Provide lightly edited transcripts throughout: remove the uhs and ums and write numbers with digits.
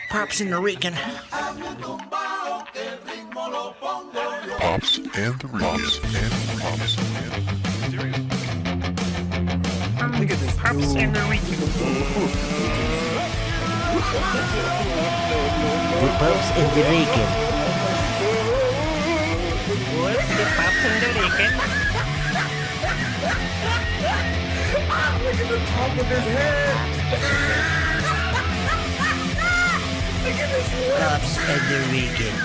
Pops and the Rican. Pops and the Look at this. Pops and the Rican. The Pops and the Rican. What's the Pops and the Rican? Look at the top of his head. Look at this lip. Pops and the Rican.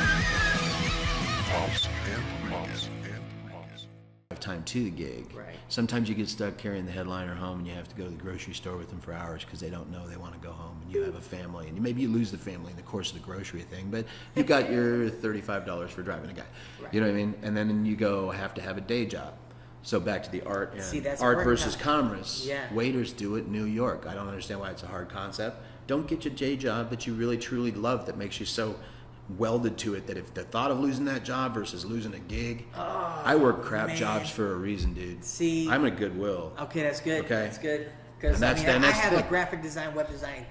Time to the gig. Right. Sometimes you get stuck carrying the headliner home and you have to go to the grocery store with them for hours because they don't know they want to go home, and you have a family, and maybe you lose the family in the course of the grocery thing, but you got your $35 for driving a guy. Right. You know what I mean? And then you go have to have a day job. So back to the art and that's art work versus now. commerce. Yeah. Waiters do it in New York. I don't understand why it's a hard concept. Don't get your day job that you really truly love, that makes you so welded to it that if the thought of losing that job versus losing a gig, I work crap jobs for a reason, dude. See, I'm a Goodwill. Okay, that's good. Okay. That's good. Because I have a graphic design, web design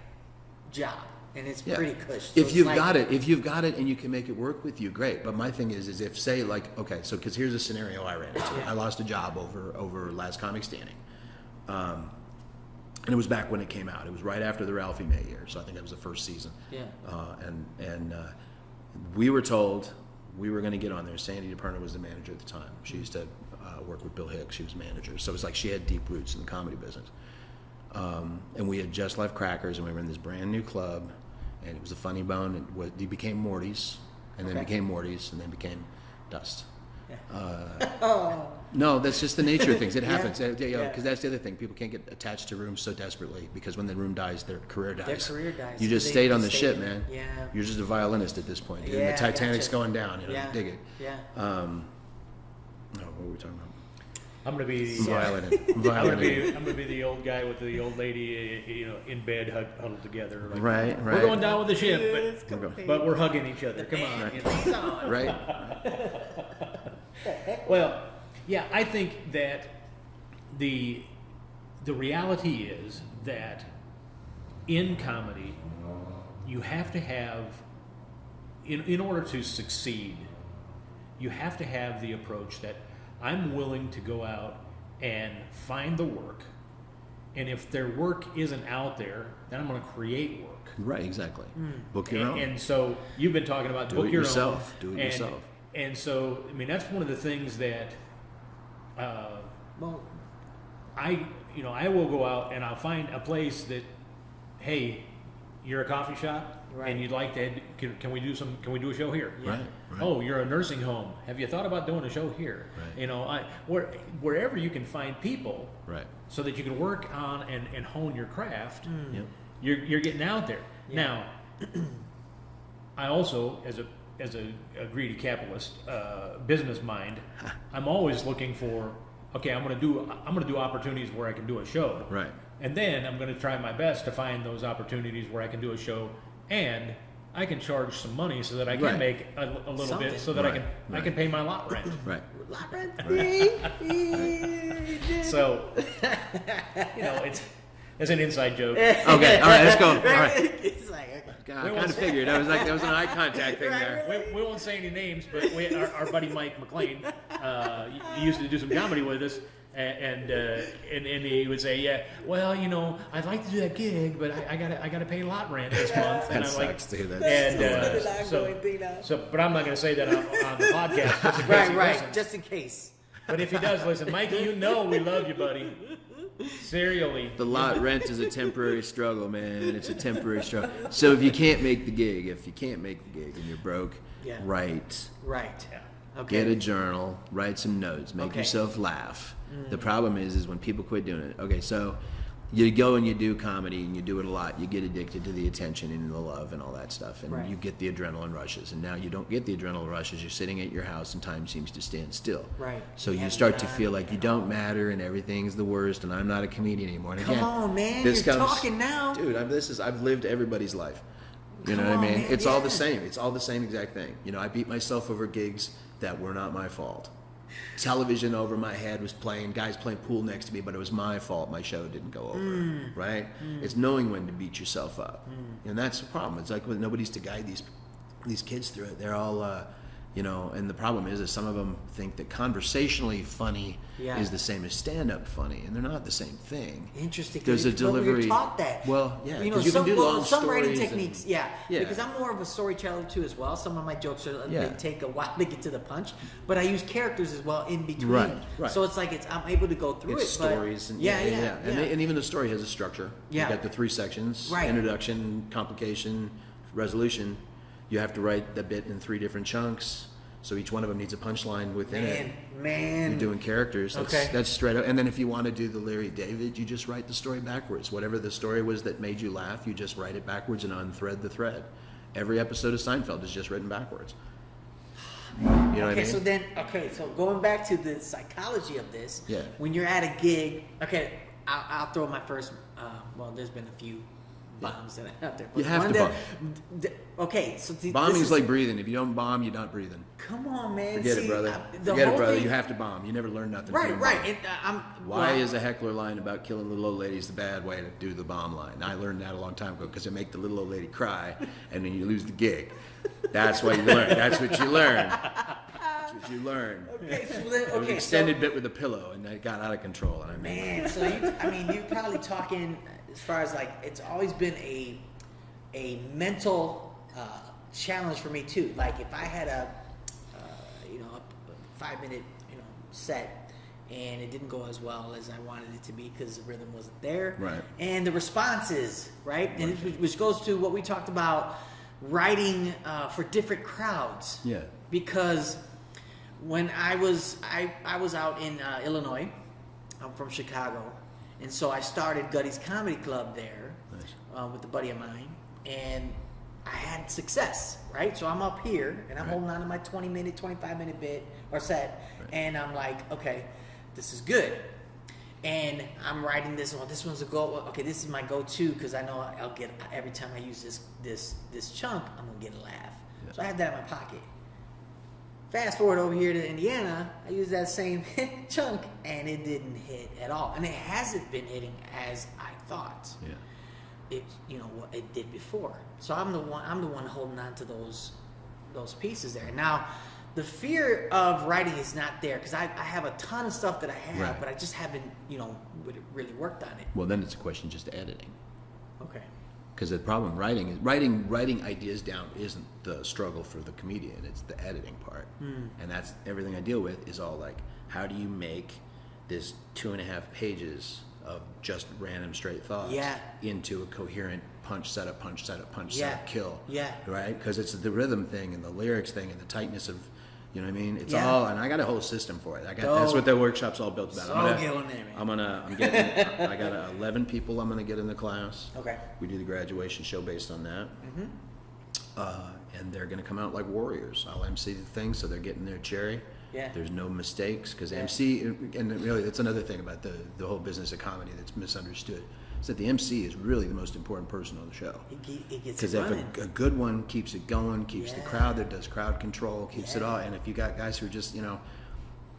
job, and it's pretty cush. So If you've got it, and you can make it work with you, great. But my thing is if say like, okay, so because here's a scenario I ran into. I lost a job over Last Comic Standing, and it was back when it came out. It was right after the Ralphie May year, so I think that was the first season. Yeah. We were told we were going to get on there. Sandy DePerna was the manager at the time. She used to work with Bill Hicks. She was manager. So it was like she had deep roots in the comedy business. And we had just left Crackers, and we were in this brand new club, and it was a Funny Bone. It became Morty's, and then became Morty's, and then became Dust. No, that's just the nature of things. It happens. Because that's the other thing. People can't get attached to rooms so desperately because when the room dies, their career dies. Their career dies. You just stayed on the ship, man. Yeah. You're just a violinist at this point. Dude. Yeah, The Titanic's gotcha. going down. Dig it. Yeah. No, what were we talking about? I'm gonna be Violating. I'm gonna be the old guy with the old lady, in bed huddled together. Like, Right. We're going down with the ship, Yes, but we're hugging each other. Come on. Please on. Right. Well, yeah, I think that the reality is that in comedy, you have to have, in order to succeed, you have to have the approach that I'm willing to go out and find the work, and if their work isn't out there, then I'm going to create work. Right. Exactly. Book your own. And so you've been talking about Do book it your yourself. own. Do it yourself. And so, I mean, that's one of the things that Well, I will go out and I'll find a place that, hey, you're a coffee shop, Right. and you'd like to, can we do a show here? Right. Oh, you're a nursing home. Have you thought about doing a show here? Right. Wherever you can find people, Right. so that you can work on and hone your craft. Yep. You're getting out there. Yeah. Now, I also, as a greedy capitalist, business mind, I'm always looking for, okay, I'm gonna do opportunities where I can do a show. Right. And then I'm gonna try my best to find those opportunities where I can do a show and I can charge some money so that I can Right. make a little Something. bit so that I Right. can pay my lot rent. Right. So, it's an inside joke. Okay. All right. Let's go. All right. It's like, okay. God, I kind of figured that was an eye contact thing there. We won't say any names, but our buddy Mike McLean, he used to do some comedy with us, and he would say, yeah, well, I'd like to do that gig, but I gotta pay lot rent this month. And That I'm like, sucks, dude. That's and but I'm not gonna say that on the podcast. Just in case he Right, listens. just in case. But if he does listen, Mikey, we love you, buddy. Serially. The lot rent is a temporary struggle, man. It's a temporary struggle. So if you can't make the gig, and you're broke, Yeah. write. Right. Yeah. Okay. Get a journal, write some notes, make Okay. yourself laugh. The problem is when people quit doing it. Okay, so you go and you do comedy and you do it a lot, you get addicted to the attention and the love and all that stuff, and Right. you get the adrenaline rushes. And now you don't get the adrenaline rushes. You're sitting at your house and time seems to stand still. Right. So You you have start to time feel like you and don't matter and everything's the worst and I'm not a comedian anymore. And Come again, on, man. this You're comes- talking now. Dude, I've lived everybody's life. You know Come what I on, mean? man, It's all yeah. the same. It's all the same exact thing. I beat myself over gigs that were not my fault. television over my head was playing, guys playing pool next to me, but it was my fault my show didn't go over, right? It's knowing when to beat yourself up. And that's the problem. It's like, well, nobody's to guide these kids through it. They're all, you know, and the problem is some of them think that conversationally funny is the same as stand-up funny, and they're not the same thing. Interesting. There's a delivery. We're taught that. Well, yeah, you know, 'cause you can do long some writing stories techniques. and- Yeah, Yeah. because I'm more of a storyteller too as well. Some of my jokes are Yeah. they take a while to get to the punch, but I use characters as well in between. Right. So it's like I'm able to go through It's it. but- stories and yeah. And even the story has a structure. Yeah. You got the 3 sections: Right. introduction, complication, resolution. You have to write the bit in 3 different chunks, so each one of them needs a punchline within it. Man. You're doing characters. Okay. That's straight up. And then if you want to do the Larry David, you just write the story backwards. Whatever the story was that made you laugh, you just write it backwards and unthread the thread. Every episode of Seinfeld is just written backwards. You know what I mean? So going back to the psychology of this, Yeah. when you're at a gig, I'll throw my first, well, there's been a few bombs that are out there. But You have one to that- bomb. Okay, so Bombing is like breathing. If you don't bomb, you're not breathing. come on, man. Forget See, it, brother. the Forget it, whole brother. thing- You have to bomb. You never learn nothing. if you Right, don't right. bomb. And, Why well, is a heckler line about killing the little ladies the bad way to do the bomb line? I learned that a long time ago because it make the little old lady cry, and then you lose the gig. That's what you learn. That's what you learn. That's what you learn. Okay, so then, It was okay, an extended bit with a pillow, and it got out of control. And I mean, Man, so you're probably talking as far as like it's always been a mental challenge for me too. Like if I had a 5-minute set and it didn't go as well as I wanted it to be because the rhythm wasn't there, Right. And the responses, right, and which goes to what we talked about writing for different crowds. Yeah. Because when I was out in Illinois, I'm from Chicago, and so I started Gutty's Comedy Club there with a buddy of mine, and I had success, right? So I'm up here, and I'm holding on to my 20-minute, 25-minute bit or set, and I'm like, okay, this is good. And I'm writing this. Well, this one's a go. Okay, this is my go-to because I know I'll get every time I use this chunk, I'm gonna get a laugh. Yeah. So I had that in my pocket. Fast forward over here to Indiana, I used that same chunk, and it didn't hit at all. And it hasn't been hitting as I thought. Yeah. It what it did before. So I'm the one holding on to those pieces there. Now, the fear of writing is not there because I have a ton of stuff that I have, Right. but I just haven't really worked on it. Well, then it's a question just of editing. Okay. Because the problem writing ideas down isn't the struggle for the comedian. It's the editing part, and that's everything I deal with. Is all like, how do you make this 2.5 pages of just random straight thoughts into a coherent punch setup, punch setup, punch setup, kill? Yeah. Right. Because it's the rhythm thing and the lyrics thing and the tightness of. You know what I mean? It's Yeah. all, and I got a whole system for it. That's what the workshop's all built about. So get on there, man. I got 11 people I'm gonna get in the class. Okay. We do the graduation show based on that. And they're gonna come out like warriors. I'll MC the thing, so they're getting their cherry. Yeah. There's no mistakes, because MC, and really that's another thing about the whole business of comedy that's misunderstood, is that the MC is really the most important person on the show. It gets Because it if running. a good one keeps it going, keeps the Yeah. crowd that does crowd control, keeps it all. And if you got guys who are just,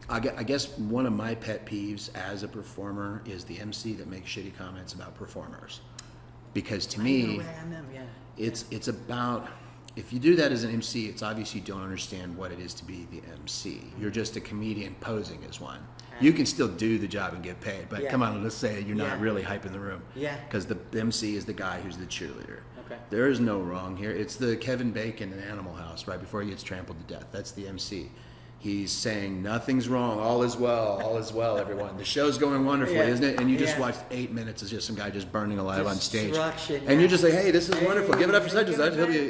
I guess one of my pet peeves as a performer is the MC that makes shitty comments about performers. Because to me, it's about, if you do that as an MC, it's obvious you don't understand what it is to be the MC. You're just a comedian posing as one. You can still do the job and get paid, but come on, let's say you're not really hyping the room. Yeah. Because the MC is the guy who's the cheerleader. Okay. There is no wrong here. It's the Kevin Bacon in Animal House right before he gets trampled to death. That's the MC. He's saying nothing's wrong, all is well, everyone. The show's going wonderfully, isn't it? And you just watched 8 minutes of just some guy just burning alive on stage. Destruction, And you're just like, hey, this is wonderful. Give it up for such and such. He'll be,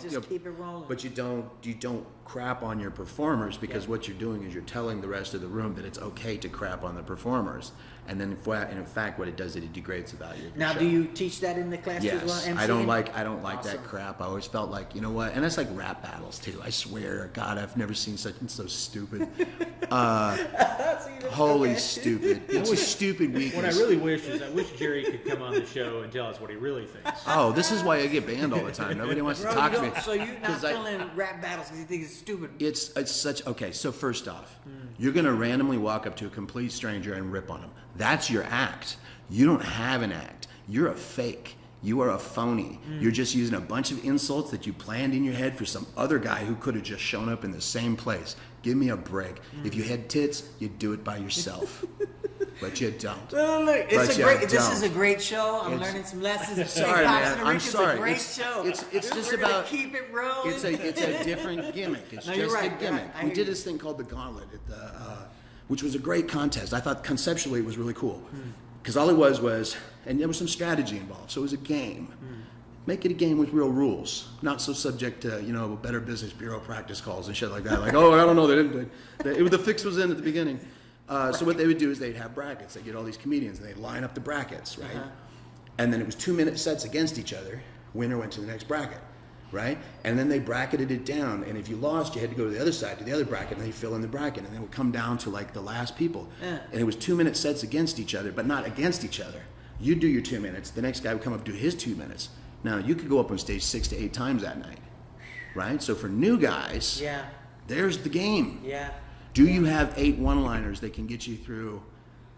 just keep it rolling. But you don't crap on your performers, because what you're doing is you're telling the rest of the room that it's okay to crap on the performers. And then in fact what it does is it degrades the value of your Now, show. do you teach that in the class as well? Yes, MCing? I don't like Awesome. that crap. I always felt like, you know what, and that's like rap battles too. I swear, God, I've never seen such so stupid. So you just- Holy okay. stupid. It's a stupid weakness. What I really wish is I wish Jerry could come on the show and tell us what he really thinks. Oh, this is why I get banned all the time. Nobody wants to Bro, talk you to me. don't- So you're not 'Cause I- filling rap battles because you think it's stupid. It's such, okay, so first off, you're going to randomly walk up to a complete stranger and rip on them. That's your act. You don't have an act. You're a fake. You are a phony. You're just using a bunch of insults that you planned in your head for some other guy who could have just shown up in the same place. Give me a break. If you had tits, you'd do it by yourself. But you don't. No, look, But it's a you great. This don't. is a great show. I'm It's- learning some lessons. Sorry, Pops man. and the I'm Rican's sorry. a great It's- show. it's just We're gonna about- keep it rolling. It's a different gimmick. It's No, just you're right, a you're gimmick. right. I We hear did you. this thing called the Gauntlet, which was a great contest. I thought conceptually it was really cool because all it was, and there was some strategy involved. So it was a game. Make it a game with real rules, not so subject to Better Business Bureau practice calls and shit like that. Like, oh, I don't know, the fix was in at the beginning. So what they would do is they'd have brackets. They'd get all these comedians and they'd line up the brackets, right? And then it was 2-minute sets against each other. Winner went to the next bracket, right? And then they bracketed it down. And if you lost, you had to go to the other side, to the other bracket, and then you fill in the bracket. And then it would come down to like the last people. Yeah. And it was 2-minute sets against each other, but not against each other. You do your 2 minutes. The next guy would come up and do his 2 minutes. Now, you could go up on stage 6 to 8 times that night, right? So for new guys, Yeah, there's the game. yeah. Do you have 8 one-liners that can get you through,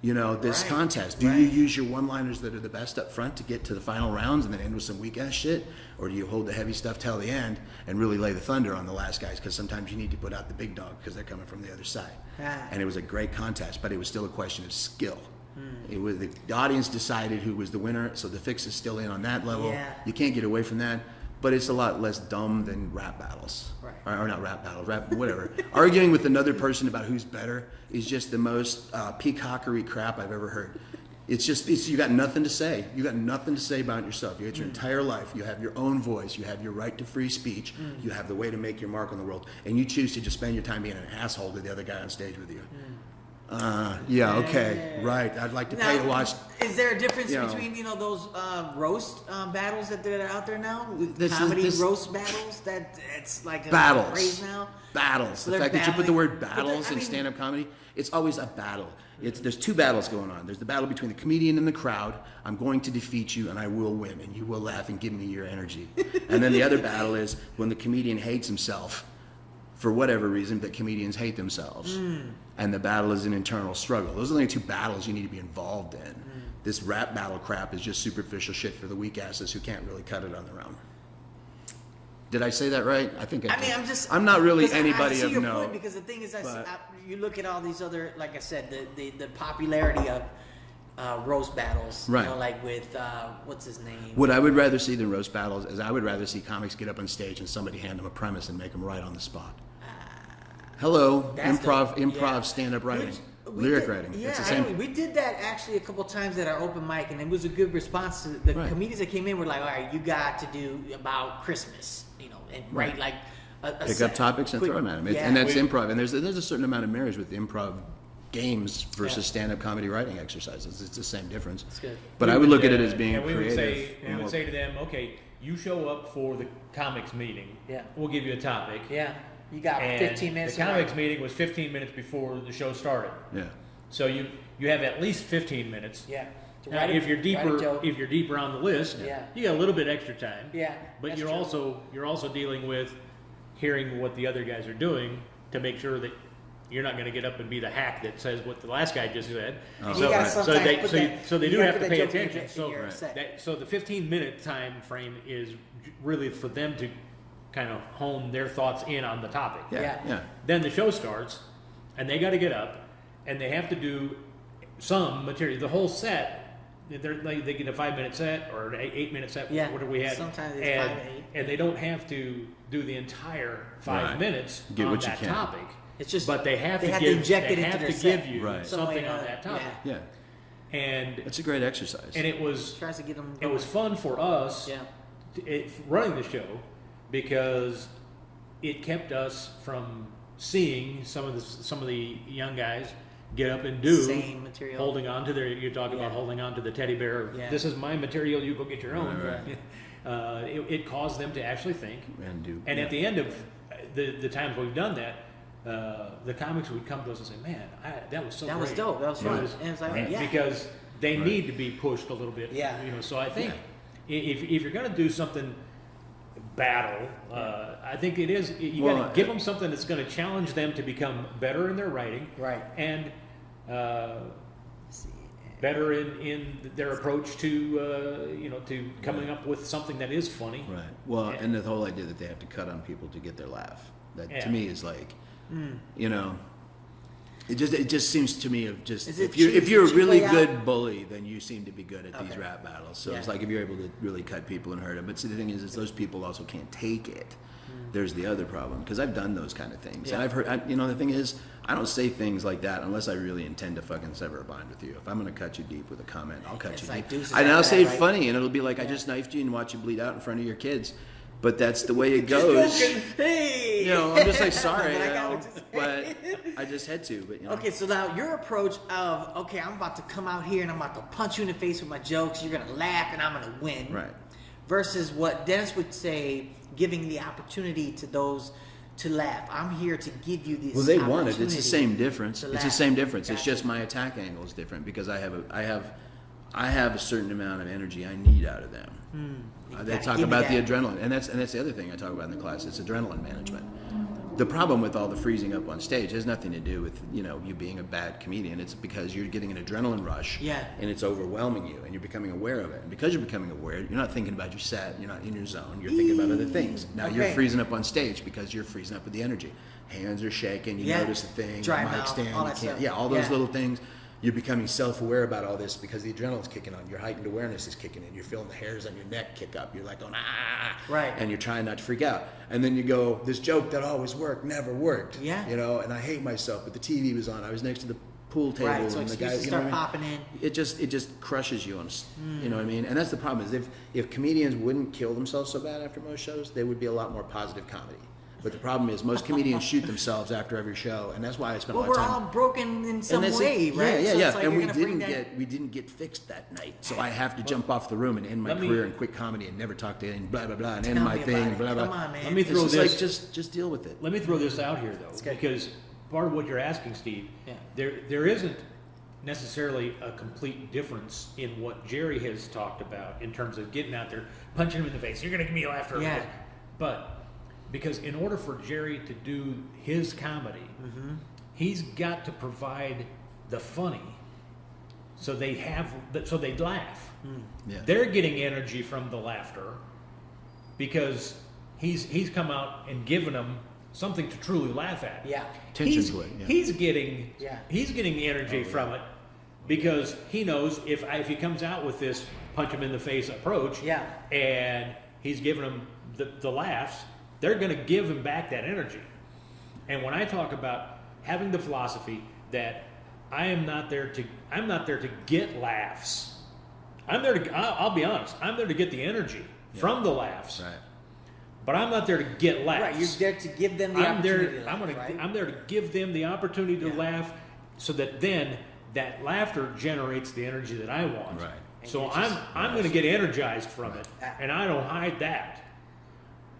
this Right, contest? Do you right. use your one-liners that are the best up front to get to the final rounds and then end with some weak-ass shit? Or do you hold the heavy stuff till the end and really lay the thunder on the last guys? Because sometimes you need to put out the big dog because they're coming from the other side. Ah. And it was a great contest, but it was still a question of skill. It was the audience decided who was the winner, so the fix is still in on that level. Yeah. You can't get away from that, but it's a lot less dumb than rap battles. Right. Or not rap battles, whatever. Arguing with another person about who's better is just the most peacockery crap I've ever heard. You got nothing to say. You got nothing to say about yourself. You got your entire life. You have your own voice. You have your right to free speech. You have the way to make your mark on the world. And you choose to just spend your time being an asshole to the other guy on stage with you. Yeah, okay, right. I'd like to pay to watch. Is there a difference you know. between those roast battles that are out there now? This is- Comedy this- roast battles that it's like a Battles. craze now. Battles. So The they're fact that you put the battling. word But battles I in mean- stand-up comedy, it's always a battle. There's 2 battles going on. There's the battle between the comedian and the crowd. I'm going to defeat you and I will win and you will laugh and give me your energy. And then the other battle is when the comedian hates himself for whatever reason, that comedians hate themselves. And the battle is an internal struggle. Those are the only 2 battles you need to be involved in. This rap battle crap is just superficial shit for the weak asses who can't really cut it on their own. Did I say that right? I think I did. I'm not really 'cause anybody I see of your note. point, because the thing is, but- you look at all these other, like I said, the popularity of roast battles. Right. Like with what's his name? What I would rather see than roast battles is I would rather see comics get up on stage and somebody hand them a premise and make them write on the spot. Hello, That's improv, yeah. stand-up writing, Which lyric did- writing. Yeah, It's the same. we did that actually a couple times at our open mic, and it was a good response. To the Right. comedians that came in were like, "All right, you got to do about Christmas, and write like a Pick set- up topics and quick- throw them at them. Yeah. And that's improv. And there's a certain amount of marriage with improv games versus Yeah. stand-up comedy writing exercises. It's the same difference. That's good. But I would look at it as being and we creative. we would say to them, okay, you show up for the comics meeting. Yeah. We'll give you a topic. Yeah, you got And 15 minutes. The to comics write. meeting was 15 minutes before the show started. Yeah. So you have at least 15 minutes. Yeah. To Now, write a- if you're write a deeper, joke. if you're deeper on the list, Yeah. you got a little bit extra time. Yeah, But that's you're true. also dealing with hearing what the other guys are doing to make sure that you're not going to get up and be the hack that says what the last guy just said. And So, you gotta so sometimes they put so, that- you, so they you do gotta have put to that pay joke in attention. your set. So the 15-minute time frame is really for them to kind of hone their thoughts in on the topic. Yeah. Yeah. Yeah. Then the show starts, and they got to get up, and they have to do some material. The whole set, they get a 5-minute set or an 8-minute set. Yeah. Whatever we had. Sometimes it's and, 5 to 8. and they don't have to do the entire 5 Right. minutes Get on what you that can. topic. It's just but they have to to give inject it they into have their to set. give you Right. something So, on that topic. Yeah. And It's a great exercise. it was Tries to get them. it was fun for us Yeah. running the show because it kept us from seeing some of the young guys get up and do Same material. holding on to their you're talking about Yeah. holding on to the teddy bear. Yeah. This is my material. You go get your own. Right, It caused them to actually think. And do. And yeah. at the end of the times we've done that, the comics would come to us and say, "Man, that was so That great. was dope. That was It fun." And it's like, yeah. because they need to be pushed a little bit. Yeah. So I think if you're going to do something battle, I think it is you got to give them something that's going to challenge them to become better in their writing, Right. and better in their approach to to coming up with something that is funny. Right. Well, and the whole idea that they have to cut on people to get their laugh. That to me is like, it just seems to me of just if you're a really good bully, then you seem to be good at these rap battles. So it's like if you're able to really cut people and hurt them. But see, the thing is those people also can't take it. There's the other problem, because I've done those kind of things, and I've heard. The thing is, I don't say things like that unless I really intend to fucking sever a bond with you. If I'm gonna cut you deep with a comment, I'll cut you deep, and I'll say it funny, and it'll be like I just knifed you and watch you bleed out in front of your kids. But that's the way it goes. Hey, I'm just like sorry, but I just had to. But Okay, so now your approach of I'm about to come out here and I'm about to punch you in the face with my jokes. You're gonna laugh and I'm gonna win. Right. Versus what Dennis would say, giving the opportunity to those to laugh. I'm here to give you this. Well, they want it. It's the same difference. to It's the laugh. same difference. It's Gotcha. just my attack angle is different because I have a certain amount of energy I need out of them. They gotta talk give me about the that. adrenaline, and that's the other thing I talk about in the class. It's adrenaline management. The problem with all the freezing up on stage has nothing to do with you being a bad comedian. It's because you're getting an adrenaline rush, and it's overwhelming you, and you're becoming aware of it. And because you're becoming aware, you're not thinking about your set, you're not in your zone, you're thinking about other things. Now you're freezing up on stage because you're freezing up with the energy. Hands are shaking, you notice the thing, Dry the mic mouth, stand, all you that can't, stuff. all those little things. You're becoming self-aware about all this because the adrenaline's kicking on. Your heightened awareness is kicking in. You're feeling the hairs on your neck kick up. You're like going, ah. Right. And you're trying not to freak out. And then you go, this joke that always worked never worked. Yeah. And I hate myself, but the TV was on. I was next to the pool table. Right, so and the excuses guy, start what I mean? popping in. It just crushes you on, you know what I mean? And that's the problem is if comedians wouldn't kill themselves so bad after most shows, they would be a lot more positive comedy. But the problem is most comedians shoot themselves after every show, and that's why I spent a lot of time. We're all broken in some And that's way, it. right? Yeah, So yeah, it's like and you're we gonna bring didn't get fixed that night, so I have to jump off the room and end my career and quit comedy and never talk to any blah blah blah and end my thing and blah blah. Come on, man. Let me It's throw just this. like just deal with it. Let me throw this out here though, good. because part of what you're asking, Steve, there isn't necessarily a complete difference in what Gerry has talked about in terms of getting out there, punching him in the face. You're going to give me a laugh. Yeah. But because in order for Gerry to do his comedy, he's got to provide the funny, so they laugh. Yeah. They're getting energy from the laughter because he's come out and given them something to truly laugh at. Yeah. Tension He's, to it, yeah. he's getting Yeah. he's getting the energy from it because he knows if he comes out with this punch him in the face approach, and he's giving them the laughs, they're going to give him back that energy. And when I talk about having the philosophy that I'm not there to get laughs. I'm there to. I'll be honest. I'm there to get the energy from the laughs. Right. But I'm not there to get laughs. Right, you're there to give them the opportunity to laugh, I'm there to give them the opportunity to laugh, so that then that laughter generates the energy that I want. Right. So I'm going to get energized from it, and I don't hide that.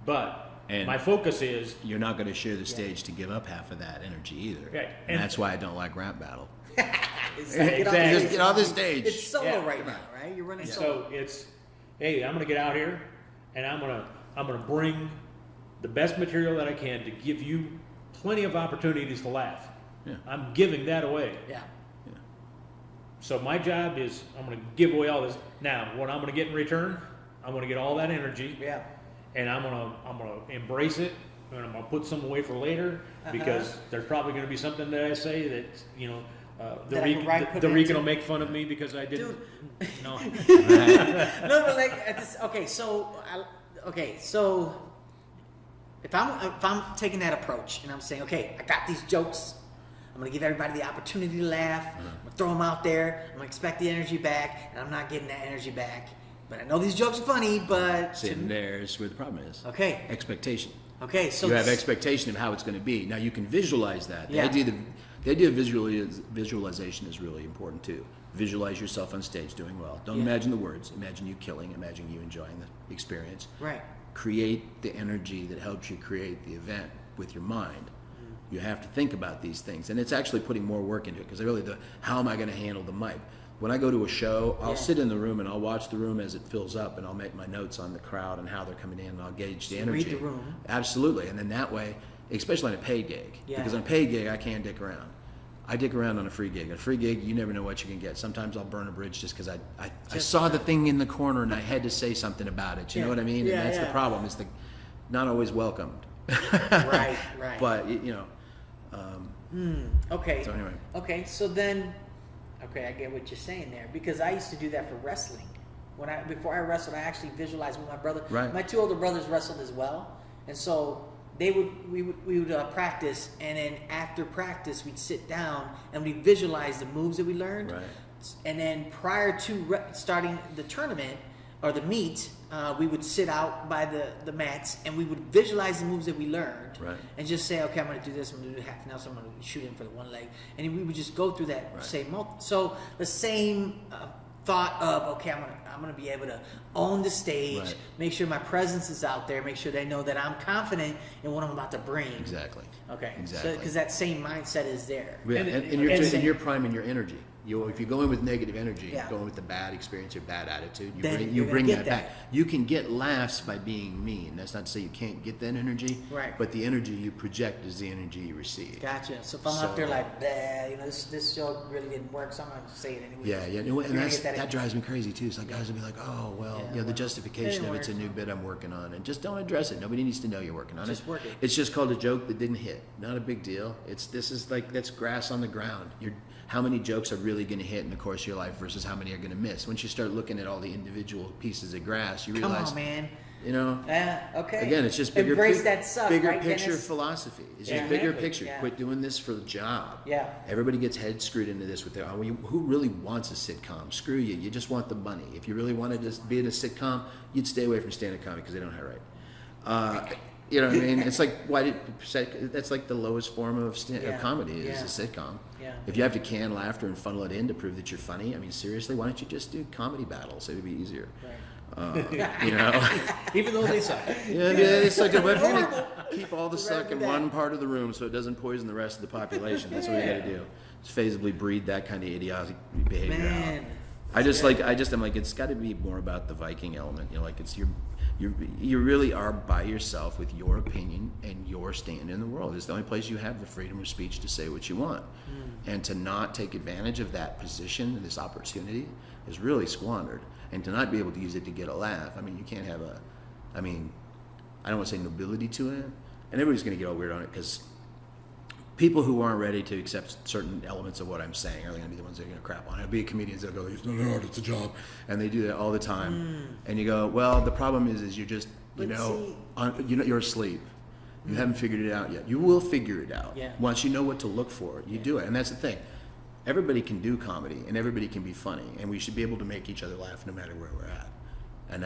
But And my focus is you're not going to share the stage to give up half of that energy either. Right. And that's why I don't like rap battle. It's like, Exactly. Just get off the stage. It's solo Yeah. right now, right? You're running solo. so it's, hey, I'm going to get out here, and I'm going to bring the best material that I can to give you plenty of opportunities to laugh. Yeah. I'm giving that away. Yeah. So my job is I'm going to give away all this. Now, what I'm going to get in return, I'm going to get all that energy, Yeah. and I'm going to embrace it, and I'm going to put some away for later because there's probably going to be something that I say that the That I can put Rican into- will make fun of me because I didn't. No. No, but like at this, so if I'm taking that approach and I'm saying, okay, I got these jokes, I'm gonna give everybody the opportunity to laugh. I'm gonna throw them out there. I'm gonna expect the energy back, and I'm not getting that energy back. But I know these jokes are funny, but See, and there's where the problem is. okay, Expectation. so You have expectation of how it's going to be. Now you can visualize that. Yeah. The idea of visualization is really important too. Visualize yourself on stage doing well. Don't imagine the words. Imagine you killing. Imagine you enjoying the experience. right, Create the energy that helps you create the event with your mind. You have to think about these things, and it's actually putting more work into it, because really how am I going to handle the mic? When I go to a show, I'll sit in the room and I'll watch the room as it fills up, and I'll make my notes on the crowd and how they're coming in, and I'll gauge the energy. Read the room. Absolutely, and then that way, especially on a paid gig, because on a paid gig I can't dick around. I dick around on a free gig. On a free gig, you never know what you can get. Sometimes I'll burn a bridge just because I saw the thing in the corner and I had to say something about it. You know what I mean? And that's the problem. It's not always welcomed. Right. But you know. Okay. So anyway. Okay, so then, I get what you're saying there, because I used to do that for wrestling. Before I wrestled, I actually visualized with my brother. Right. My 2 older brothers wrestled as well, and so we would practice, and then after practice we'd sit down and we'd visualize the moves that we learned. Right. And then prior to starting the tournament or the meet, we would sit out by the mats and we would visualize the moves that we learned, Right. and just say, okay, I'm going to do this, I'm going to do half an hour, so I'm going to shoot in for the one leg, and we would just go through that same so the same thought of, okay, I'm going to be able to own the stage, make sure my presence is out there, make sure they know that I'm confident in what I'm about to bring. Exactly. Okay. Exactly. Because that same mindset is there. Yeah, and you're priming your energy. If you go in with negative energy, going with the bad experience or bad attitude, you bring that back. You can get laughs by being mean. That's not to say you can't get that energy, right? But the energy you project is the energy you receive. Gotcha. So if I'm up there like, this show really didn't work, so I'm going to say it anyway. Yeah. And that drives me crazy too. It's like guys will be like, oh, well, the justification of it's a new bit I'm working on. And just don't address it. Nobody needs to know you're working on it. Just work it. It's just called a joke that didn't hit. Not a big deal. That's grass on the ground. How many jokes are really going to hit in the course of your life versus how many are going to miss? Once you start looking at all the individual pieces of grass, you realize, come on, man. You know, okay. Again, it's just bigger, embrace that suck, bigger right, picture Dennis? philosophy. It's just bigger picture. Yeah. Quit doing this for the job. Yeah. Everybody gets head screwed into this with who really wants a sitcom? Screw you. You just want the money. If you really wanted to be in a sitcom, you'd stay away from stand-up comedy because they don't hire right. You know what I mean? It's like that's like the lowest form of comedy is a sitcom. Yeah. If you have to can laughter and funnel it in to prove that you're funny, I mean, seriously, why don't you just do comedy battles? It would be easier. Right. You know, even though they suck. they suck. But if you're gonna keep all the suck in one part of the room so it doesn't poison the rest of the population, that's what we got to do. Just phasibly breed that kind of idiotic behavior Man. out. I'm like, it's got to be more about the Viking element. You know, like it's you really are by yourself with your opinion and your stand in the world. It's the only place you have the freedom of speech to say what you want. And to not take advantage of that position and this opportunity is really squandered. And to not be able to use it to get a laugh, I mean, you can't have I don't want to say nobility to it. And everybody's going to get all weird on it because people who aren't ready to accept certain elements of what I'm saying are going to be the ones that are going to crap on it. It'll be comedians that go, it's not an art, it's a job. And they do that all the time. And you go, well, the problem is you're just, you're asleep. You haven't figured it out yet. You will figure it out. Yeah. Once you know what to look for, you do it. And that's the thing. Everybody can do comedy and everybody can be funny. And we should be able to make each other laugh no matter where we're at. And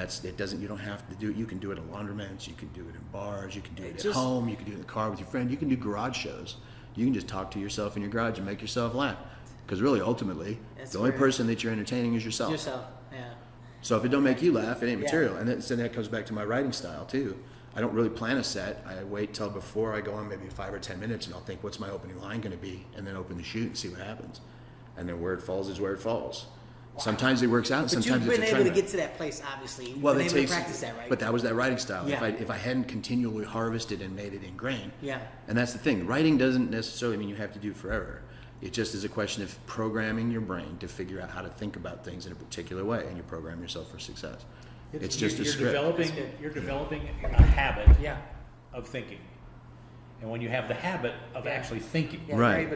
you don't have to do it. You can do it in laundromats, you can do it in bars, you can do it at home, you can do it in the car with your friend, you can do garage shows. You can just talk to yourself in your garage and make yourself laugh. Because really, ultimately, the only person that you're entertaining is yourself. So if it don't make you laugh, it ain't material. And that comes back to my writing style, too. I don't really plan a set. I wait till before I go on maybe 5 or 10 minutes, and I'll think, what's my opening line going to be? And then open the shoot and see what happens. And then where it falls is where it falls. Wow. Sometimes it works out, and sometimes it's a train wreck. But you've been able to get to that place, obviously. You've been able to practice that, right? But that was that writing style. If I hadn't continually harvested and made it ingrained. And that's the thing. Writing doesn't necessarily mean you have to do it forever. It just is a question of programming your brain to figure out how to think about things in a particular way, and you program yourself for success. It's just a script. You're developing a habit of thinking. And when you have the habit of actually thinking. Right.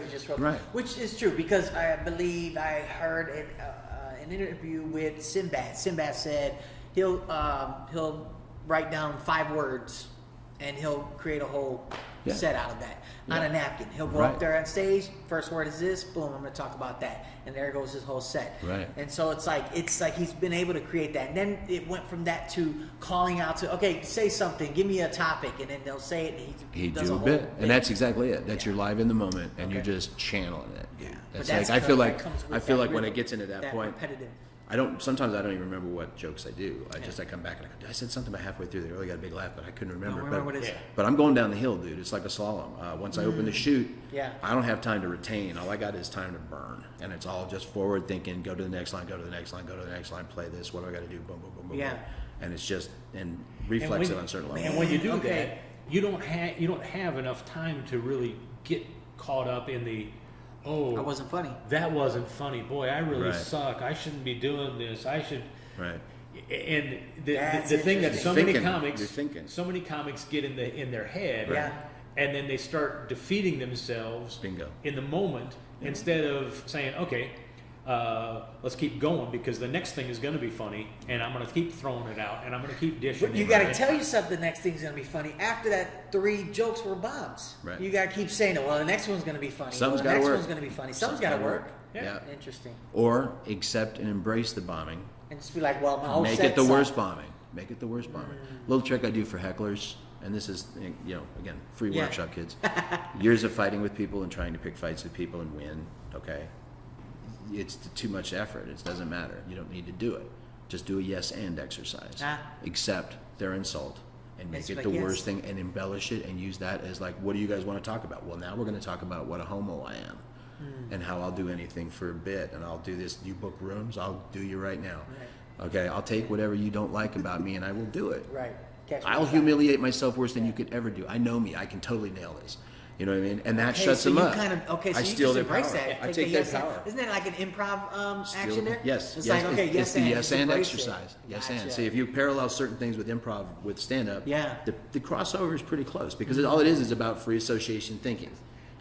Which is true, because I believe I heard an interview with Sinbad. Sinbad said he'll write down 5 words and he'll create a whole set out of that on a napkin. He'll go up there on stage, first word is this, boom, I'm going to talk about that. And there goes his whole set. And so it's like he's been able to create that. And then it went from that to calling out to, okay, say something, give me a topic, and then they'll say it, and he does a whole bit. And that's exactly it. That's you're live in the moment, and you're just channeling it. Yeah. That's like I feel like when it gets into that point, Sometimes I don't even remember what jokes I do. I come back and I go, I said something about halfway through. They really got a big laugh, but I couldn't remember. What is it? But I'm going down the hill, dude. It's like a slalom. Once I open the chute, Yeah. I don't have time to retain. All I got is time to burn. And it's all just forward thinking, go to the next line, go to the next line, go to the next line, play this. What do I got to do? Boom, boom, boom, boom, Yeah. boom. And it's just, and reflexive on certain levels. And when you do Okay. that, you don't have enough time to really get caught up in the, I wasn't funny. that wasn't funny. Boy, I really Right. suck. I shouldn't be doing this. I should. Right. And the That's thing that so Thinking. many You're thinking. comics get in their head, Yeah. and then they start defeating themselves Bingo. in the moment instead of saying, okay, let's keep going because the next thing is going to be funny, and I'm going to keep throwing it out, and I'm going to keep dishing. But you it. got to tell yourself the next thing's going to be funny. After that, 3 jokes were bombs. Right. You got to keep saying it. Well, the next one's going to be funny. Something's the gotta next work. one's going to be funny. Something's got to work. Yeah. Interesting. Or accept and embrace the bombing. And just be like, well, my whole Make it set the sucked. worst bombing. Make it the worst bombing. Little trick I do for hecklers, and this is, again, free Yeah. workshop, kids. Years of fighting with people and trying to pick fights with people and win, okay? It's too much effort. It doesn't matter. You don't need to do it. Just do a yes and exercise. Accept their insult and make It's it like, the yes. worst thing and embellish it and use that as like, what do you guys want to talk about? Well, now we're going to talk about what a homo I am. And how I'll do anything for a bit, and I'll do this. You book rooms, I'll do you right now. Right. Okay, I'll take whatever you don't like about me, and I will do it. Right. Catch me I'll outside. humiliate myself worse than you could ever do. I know me. I can totally nail this. You know what I mean? And that Okay, shuts so them you up. Kind of, okay, so I you steal just their embrace power. that. I Take take the their yes and- power. Isn't that like an improv Steal action there? Yes. It's yes. like, okay, yes it's the and. yes just and embrace it. exercise. Yes and. Gotcha. See, if you parallel certain things with improv with stand up, Yeah. the crossover is pretty close because all it is about free association thinking.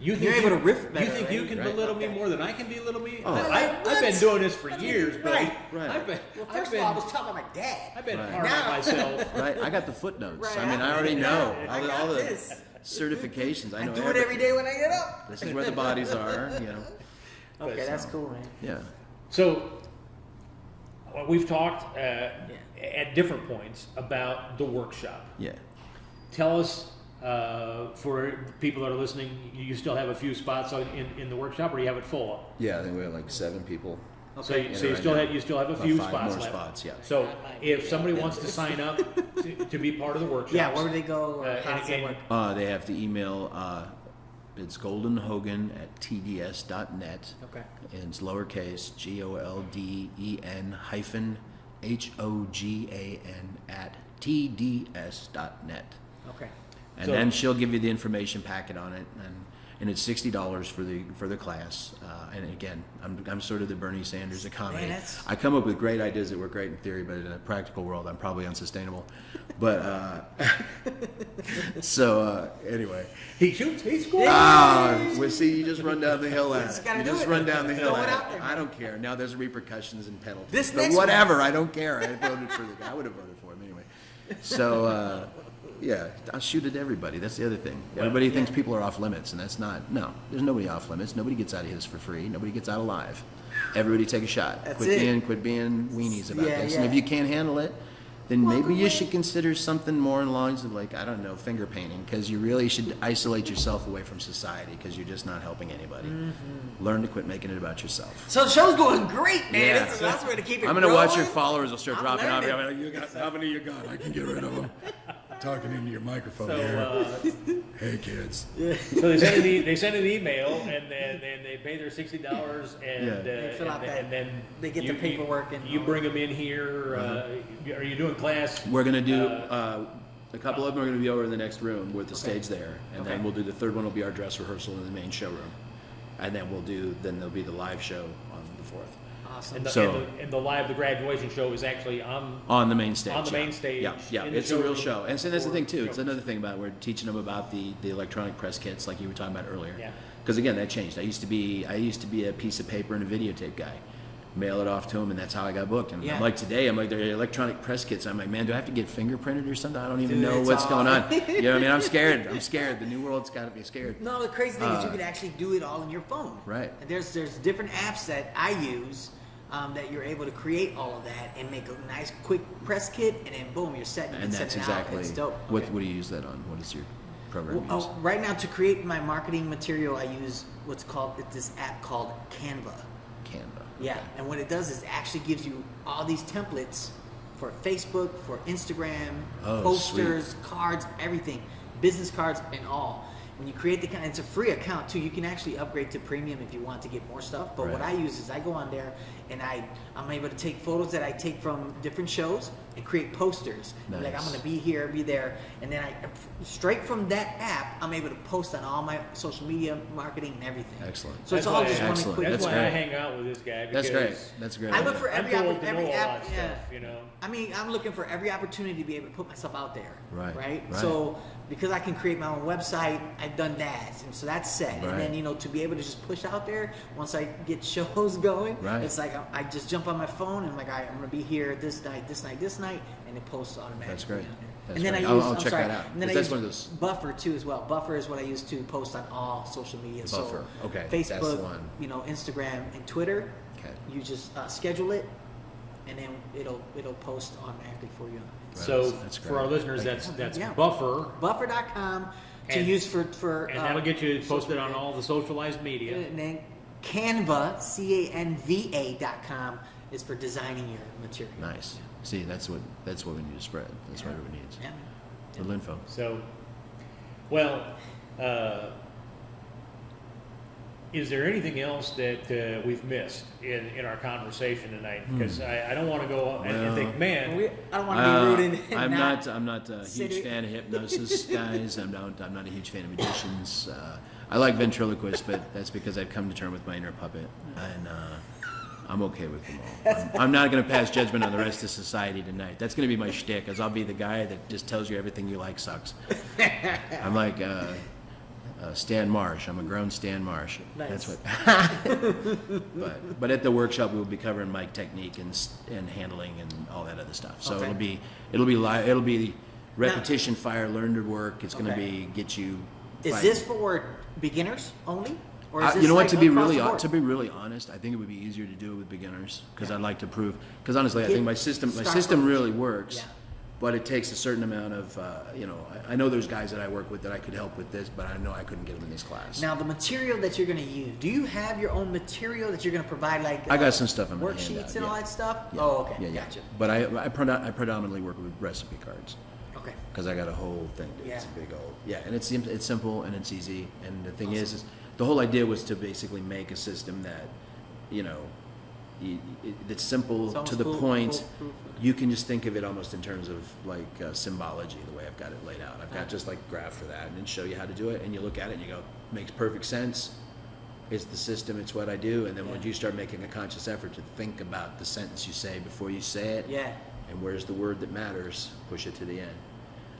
You You're able to riff You better, think you right? can Right. belittle me more than I can belittle me? Oh. I've been What? doing this for I mean, years, buddy. right. I've been, Well, I've first been, of all, I was talking about my dad. I've been Right. hard on Now- myself. Right? I got the footnotes. Right, I mean, I I already know I got all the this. certifications. I I know do it everything. every day when I get up. This is where the bodies are. Okay, that's cool, man. Yeah. So, we've talked at different points about the workshop. Yeah. Tell us, for people that are listening, you still have a few spots in the workshop, or do you have it full? Yeah, I think we have like 7 people. So, Okay. so you right still now. have a About few 5 spots more left. spots, yeah. So if somebody wants to sign up to be part of the workshop, Yeah, where would they go? Or how does it and- work? They have to email, it's goldenhogan@tds.net. Okay. And it's lowercase, GOLDEN-HOGAN@TDS.net. Okay. And So- then she'll give you the information packet on it, and it's $60 for the class. And again, I'm sort of the Bernie Sanders of comedy. Man, that's- I come up with great ideas that work great in theory, but in a practical world, I'm probably unsustainable. But anyway, he shoots, he scores. well, see, you just run down the hill at Just it. gotta You do just it. run down the hill Throw it at out it. there. I don't care. Now there's repercussions and penalties. This but next whatever, I don't care. I voted for the guy. I would have voted for him anyway. So. Yeah, I'll shoot at everybody. That's the other thing. Everybody thinks people are off limits, and that's not. No, there's nobody off limits. Nobody gets out of this for free. Nobody gets out alive. Everybody take a shot. That's Quit being weenies about Yeah, this. And if yeah. you can't handle it, then Walk maybe you away. should consider something more in lines of like, I don't know, finger painting, because you really should isolate yourself away from society because you're just not helping anybody. Learn to quit making it about yourself. So the show's going great, man. Yeah. That's where to keep it I'm gonna watch your growing. followers will start I'm dropping off. learning. I mean, how many you got? I can get rid of them. Talking into your microphone So, here. Hey kids. so they send an email and then they pay their $60 and Yeah. They fill out that- and then they get the paperwork and you all bring them in here. Are you doing class? We're gonna do a couple of them are gonna be over in the next room with the stage there, and then Okay. we'll do the third one will be our dress rehearsal in the main showroom, and then there'll be the live show on the 4th Awesome. And the graduation show is actually on. on the main stage. On the main stage, Yeah, in the it's a real showroom show, and so that's the for thing too. It's jokes. another thing about we're teaching them about the electronic press kits, like you were talking about earlier. Yeah. Because again, that changed. I used to be a piece of paper and a videotape guy. Mail it off to them, and that's how I got booked. And Yeah. I'm like, today, I'm like, they're electronic press kits. I'm like, man, do I have to get fingerprinted or something? I don't even Dude, know it's what's all- going on. You know what I mean? I'm scared. The new world's got to be scared. No, the crazy thing is you can actually do it all on your phone. Right. And there's different apps that I use that you're able to create all of that and make a nice quick press kit, and then boom, you're set. You And can that's send it exactly out. It's dope. what Okay. do you use that on? What is your program Well, use? right now, to create my marketing material, I use this app called Canva. Canva. Yeah, and what it does is it actually gives you all these templates for Facebook, for Instagram, Oh, posters, cards, everything, business cards and all. When you create the account, it's a free account too. You can actually upgrade to premium if you want to get more stuff. But what I Right. use is I go on there and I'm able to take photos that I take from different shows and create posters. Like I'm Nice. going to be here, be there, and then straight from that app, I'm able to post on all my social media, marketing, and everything. Excellent. So it's That's all why- just one Excellent. quick. That's That's why I great. hang out with this guy. That's because great. That's great. I look for I'm every too old to know a lot app. of Yeah. stuff, you know. I mean, I'm looking for every opportunity to be able to put myself out there. Right, Right. right. So because I can create my own website, I've done that, and so that's set. Right. And then to be able to just push out there once I get shows going, Right. it's like I just jump on my phone and I'm like, all right, I'm gonna be here this night, and it posts automatically. That's great. on there. That's and then great. I use, I'll I'm check sorry, that out, And then I 'cause that's use one of those- Buffer too as well. Buffer is what I use to post on all social media. Buffer. So Okay, that's the Facebook, one. Instagram, and Twitter. Okay. You just schedule it, and then it'll post automatically for you. So That's for our great. listeners, Thank that's Yeah. Buffer, Buffer.com to And- use for and that'll get you social posted on media. all the socialized media. And then Canva, CANVA.com is for designing your material. Nice. See, that's what we need to spread. That's what everyone needs. Yeah. Little info. So, well, is there anything else that we've missed in our conversation tonight? Because I don't want to go and think, man, I don't want to be rude and I'm not a sit huge it- fan of hypnosis guys. I'm not a huge fan of magicians. I like ventriloquists, but that's because I've come to terms with my inner puppet, and I'm okay with them all. I'm not going to pass judgment on the rest of society tonight. That's going to be my shtick, as I'll be the guy that just tells you everything you like sucks. I'm like Stan Marsh. I'm a grown Stan Marsh. Nice. That's what. But at the workshop we'll be covering mic technique and handling and all that other stuff. So Okay. it'll be repetition, fire, learn to work. It's going to Okay. be get you. Is fighting. this for beginners only? Or is this You know what? like To be across really the board? honest, I think it would be easier to do it with beginners because I'd like to prove. Because honestly, I Get- think my system start really works, Yeah. but it takes a certain amount of I know there's guys that I work with that I could help with this, but I know I couldn't get them in this class. Now, the material that you're going to use, do you have your own material that you're going to provide, like I got some stuff I'm gonna hand worksheets out, and all yeah. that stuff? Yeah. Oh, okay, Yeah, yeah. gotcha. But I predominantly work with recipe cards Okay, because I got a whole thing. Dude. It's a big old and it's simple and it's easy. And the thing is the whole idea was to basically make a system that that's simple It's to almost the point. foolproof. You can just think of it almost in terms of like symbology, the way I've got it laid out. I've got just like graph for that, and then show you how to do it. And you look at it and you go, makes perfect sense. It's the system. It's what I do. And then when Yeah. you start making a conscious effort to think about the sentence you say before you say it, yeah. and where's the word that matters, push it to the end.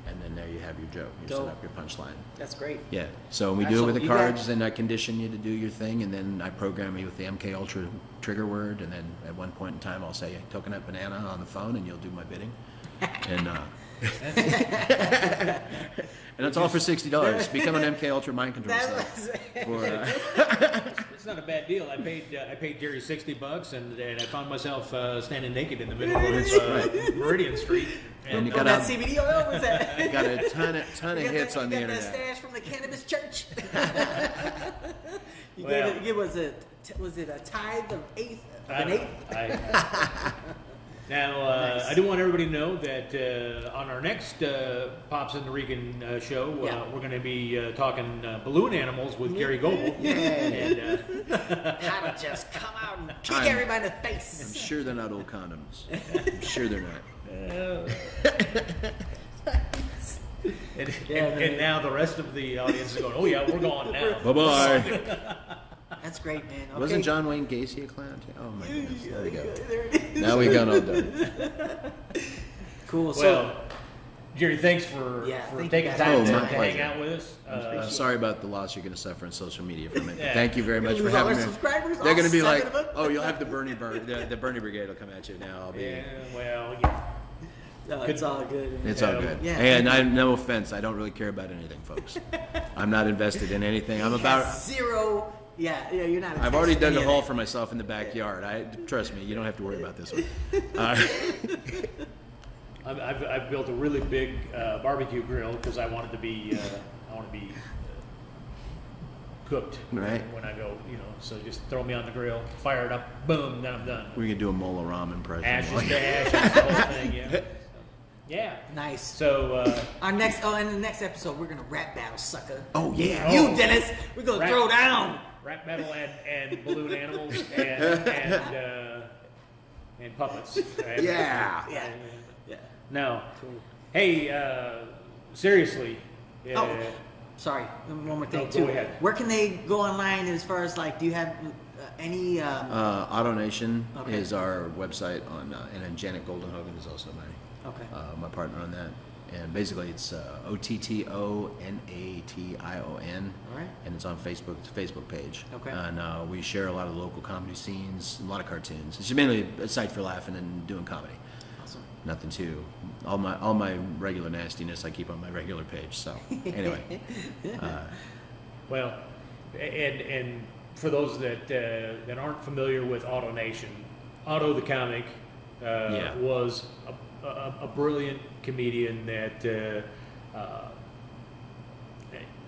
And then there you have your joke. You set Dope. up your punchline. That's great. Yeah. So we Alright, do it so with the you got- cards, and I condition you to do your thing, and then I program you with the MK Ultra trigger word, and then at one point in time I'll say coconut banana on the phone, and you'll do my bidding. And and it's all for $60. Become an MK Ultra mind control That stuff. was it's not a bad deal. I paid Jerry $60, and I found myself standing naked in the middle of Meridian Street. And you oh, got that out- CBD oil was that? Got a ton of You got hits that, on the you got internet. that stash from the cannabis church. You Well. gave it was it a tithe of an eighth? Now, Nice. I do want everybody to know that on our next Pops and the Rican show, Yeah. we're going to be talking balloon animals with Gerry Gobel. Yeah. And, How to just come out and kick I'm- everybody in the I'm face. sure they're not old condoms. I'm sure they're not. and now the rest of the audience is going, oh yeah, we're going now. Bye-bye. That's great, man. Okay. Wasn't John Wayne Gacy a clown too? Oh my goodness. There we go. There it is. Now we got all done. Cool. So, Well, Jerry, thanks for thank you taking guys. time Oh, to my hang pleasure. out with us. Sorry about the loss you're going to suffer on social media from it. Yeah. Thank you very much for lose all having our me. subscribers? They're All going to be 7 like, of them? oh, you'll have the the Bernie Brigade will come at you now. I'll be. Yeah, well, yeah. no, it's all good. It's all good. Yeah. And no offense, I don't really care about anything, folks. I'm not invested in anything. I'm He about. has zero. Yeah, you're not. I've already dug a hole for. for myself in the backyard. Trust me, you don't have to worry about this one. I've built a really big barbecue grill because I wanted to be cooked. Right. When I go, so just throw me on the grill, fire it up, boom, then I'm done. We could do a Mola ramen impression. Ashes to ashes, the whole thing. Yeah. Yeah. Nice. So in the next episode, we're gonna rap battle, sucker. Oh yeah. You, Dennis, we're gonna Rap- throw down. rap metal and balloon animals and puppets. Right? Yeah. Yeah. No. Cool. Hey, seriously. Oh, sorry. One more thing No, too. go ahead. Where can they go online as far as like? Do you have any? AutoNation Okay. is our website on, and then Janet Goldenhogan is also my partner on that. And basically, it's OTTONATION, All right. and it's on Facebook. It's a Facebook page. Okay. And we share a lot of the local comedy scenes, a lot of cartoons. It's mainly a site for laughing and doing comedy. Awesome. Nothing too. All my regular nastiness I keep on my regular page. So anyway, Well, and for those that aren't familiar with AutoNation, Otto the comic was a brilliant comedian that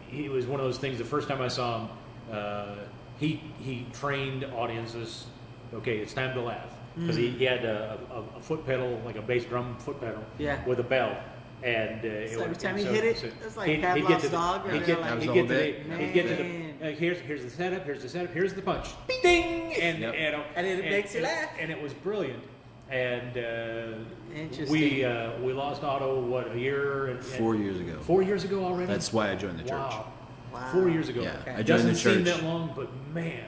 he was one of those things. The first time I saw him, he trained audiences. Okay, it's time to laugh because he had a foot pedal, like a bass drum foot pedal, Yeah. with a bell. And So every time he hit it, it's like Pavlov's dog, or he'd they're get like- That was to the whole the bit. he'd get to Man. the here's the setup, here's the punch, ding, and Yep. And it makes you laugh. and it was brilliant. And Interesting. we lost Otto a year and 4 years ago. 4 years ago already. That's why I joined the church. Wow. Wow. 4 years ago. Yeah, Okay. I It joined doesn't the seem church. that long, but man,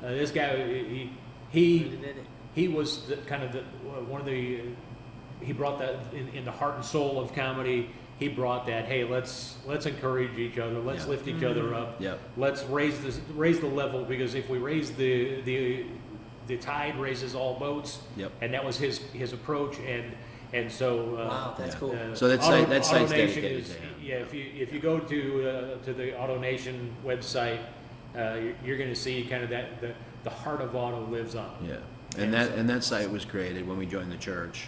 Yeah. this guy Really he did it. he was kind of one of the he brought that in the heart and soul of comedy. He brought that. Hey, let's encourage each other. Let's Yeah. lift each other up. Yep. Let's raise the level, because if we raise the tide raises all boats. Yep. And that was his approach, and so Wow, that's Yeah. cool. So that site's AutoNation dedicated is, to him. yeah. If you go to the AutoNation website, you're going to see kind of that the heart of Auto lives on. Yeah, and that site was created when we joined the church.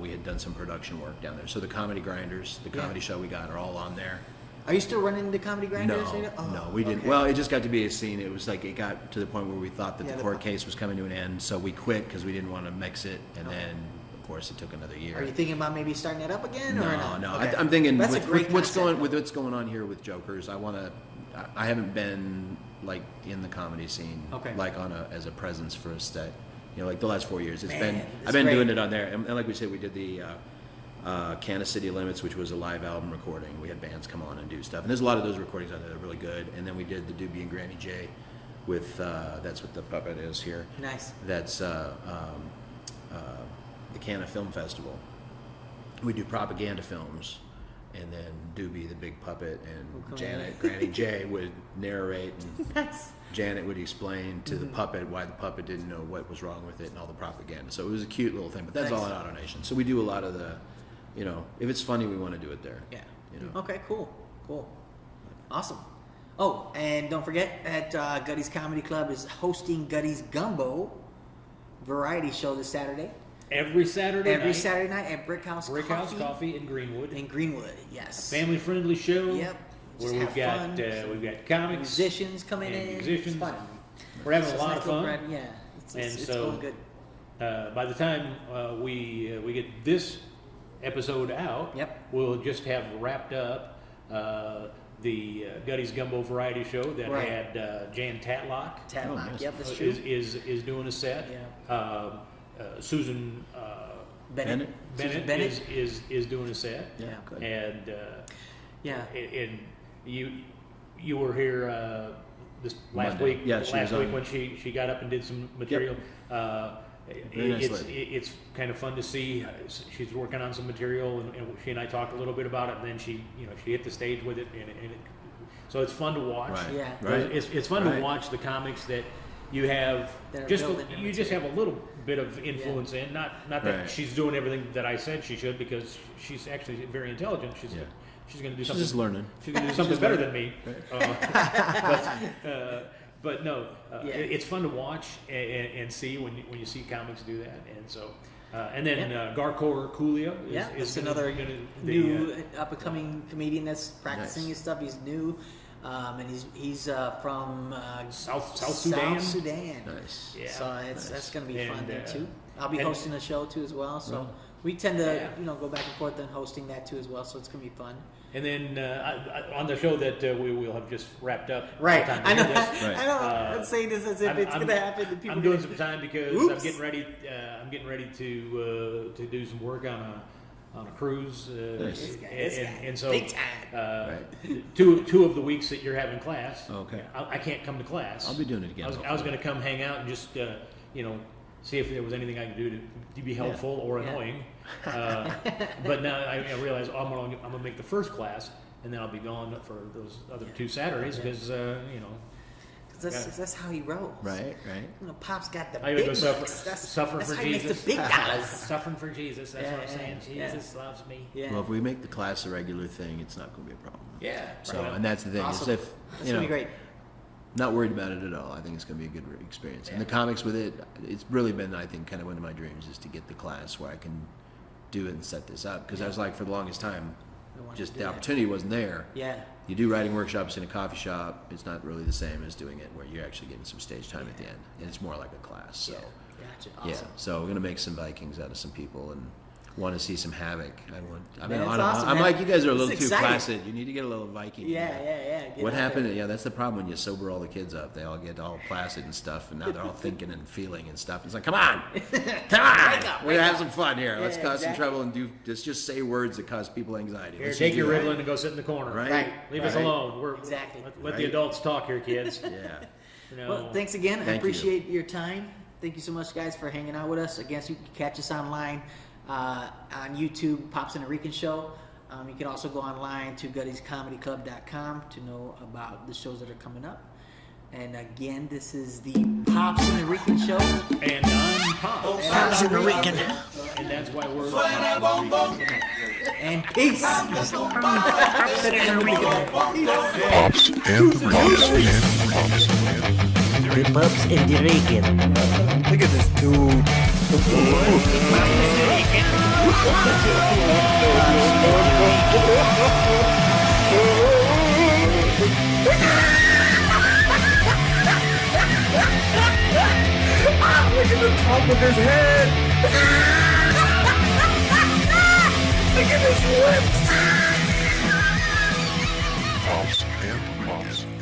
We had done some production work down there. So the Comedy Grinders, the comedy show we got, are all on there. Are you still running the Comedy Grinders? No, we didn't. okay. Well, it just got to be a scene. It was like it got to the point where we thought that Yeah, the the- court case was coming to an end, so we quit because we didn't want to mix it. And then, of course, it took another year. Are you thinking about maybe starting that up again? or not? No. Okay. I'm thinking That's with, a great with what's concept. what's going on here with Jokers. I haven't been like in the comedy scene, Okay. like as a presence for a stay. Like the last 4 years, Man, I've it's been great. doing it on there. And like we said, we did the Kansas City Limits, which was a live album recording. We had bands come on and do stuff, and there's a lot of those recordings on there that are really good. And then we did the Doobie and Granny J, with that's what the puppet is here. Nice. That's the Canna Film Festival. We do propaganda films, and then Doobie, the big puppet, and cool. Janet, Granny J, would narrate, and Nice. Janet would explain to the puppet why the puppet didn't know what was wrong with it and all the propaganda. So it was a cute little thing, but that's all Nice. on AutoNation. So we do a lot of the, if it's funny, we want to do it there. Yeah. You know. Okay, cool. Awesome. Oh, and don't forget that Gutty's Comedy Club is hosting Gutty's Gumbo variety show this Saturday. Every Saturday night. Saturday night at Brick House Coffee in Greenwood. in Greenwood. Yes. Family-friendly show. Yep. Where Just we've have got fun. we've got comics, Musicians coming and in. musicians. It's fun. We're having So a it's lot nice of little fun. brand- Yeah. It's so, going good. By the time we get this episode out, Yep. we'll just have wrapped up the Gutty's Gumbo Variety Show that Right. had Jan Tatlock. Tadlock. nice. Yep, that's true. Is doing a set. Yeah. Susan Bennett. Bennett Susan Bennett. is doing a set. Yeah. Good. And Yeah. and you were here this last Monday. week. Yeah, she last was week on. when she got up and did some material. Very nice lady. It's kind of fun to see. She's working on some material, and she and I talked a little bit about it. And then she hit the stage with it, and so it's fun to watch. Right. Yeah. Right. It's fun Right. to watch the comics that you have. That are Just building their you just have a little bit of influence in. Not that Right. she's doing everything that I said she should, because she's actually very intelligent. She's Yeah. she's going to do She's something. just learning. She's going to do something better than me. But no, Yeah. it's fun to watch and see when you see comics do that, and so. And then Garcor Coolio is, Yeah, is it's another gonna, new up and coming comedian that's practicing Nice. his stuff. He's new. and he's from South Sudan. South Sudan. Nice. Yeah. So that's going to be fun And, there too. I'll be and- hosting a show too as well. So we tend to go back and forth and hosting that too as well. So it's going to be fun. And then on the show that we will have just wrapped up. Right. by the time I you know. hear this, I know. I'm saying this as if it's going to happen. And people I'm doing some time because Oops. I'm getting ready. I'm getting ready to do some work on a cruise. Nice. This guy. And so Big time. two of the weeks that you're having class. Okay. I can't come to class. I'll be doing it again. I was going to come hang out and just see if there was anything I could do to be helpful or annoying. But now I realize I'm gonna make the first class, and then I'll be gone for those other 2 Saturdays because That's how he rolls. Right. Pop's got the I big gotta go bucks. suffer That's for how he makes Jesus. the big dollars. Suffering for Jesus. That's what I'm saying. Yeah. Jesus loves me. Yeah. Well, if we make the class a regular thing, it's not going to be a problem. Yeah. So, right. and that's the thing. Awesome. Is if That's gonna be great. not worried about it at all. I think it's going to be a good experience. And the comics with it, it's really been, I think, kind of one of my dreams is to get the class where I can do it and set this up. Because I was like, for the longest time, I wanted just to the do that. opportunity wasn't there. Yeah. You do writing workshops in a coffee shop. It's not really the same as doing it where you're actually getting some stage time at the end. And it's more like a class. So, Gotcha. yeah. Awesome. So we're going to make some Vikings out of some people and want to see some havoc. Man, it's awesome, I'm man. like, you guys are a This little is too exciting. placid. You need to get a little Viking. Yeah. Get What out happened? there. Yeah, that's the problem when you sober all the kids up. They all get all placid and stuff, and now they're all thinking and feeling and stuff. It's like, come on, come on, up, we're gonna wake have up. some fun here. Let's Yeah, cause some exactly. trouble and just say words that cause people anxiety. Here, Let's take just your do that. Ritalin and go sit in the corner. Right? Leave us Right. alone. Exactly. Let the Right. adults talk here, kids. Yeah. Well, thanks again. I Thank you. appreciate your time. Thank you so much, guys, for hanging out with us. Again, you can catch us online on YouTube, Pops and the Rican Show. You can also go online to GuttiesComedyClub.com to know about the shows that are coming up. And again, this is the Pops and the Rican Show. And I'm Pop. Pops and the Rican. And that's why we're And peace. Pops and the Rican. Pops and the Rican. The Pops and the Rican. Look at this dude. Pops and the Rican. Look at the top of his head. Look at his lips. Pops and the Rican.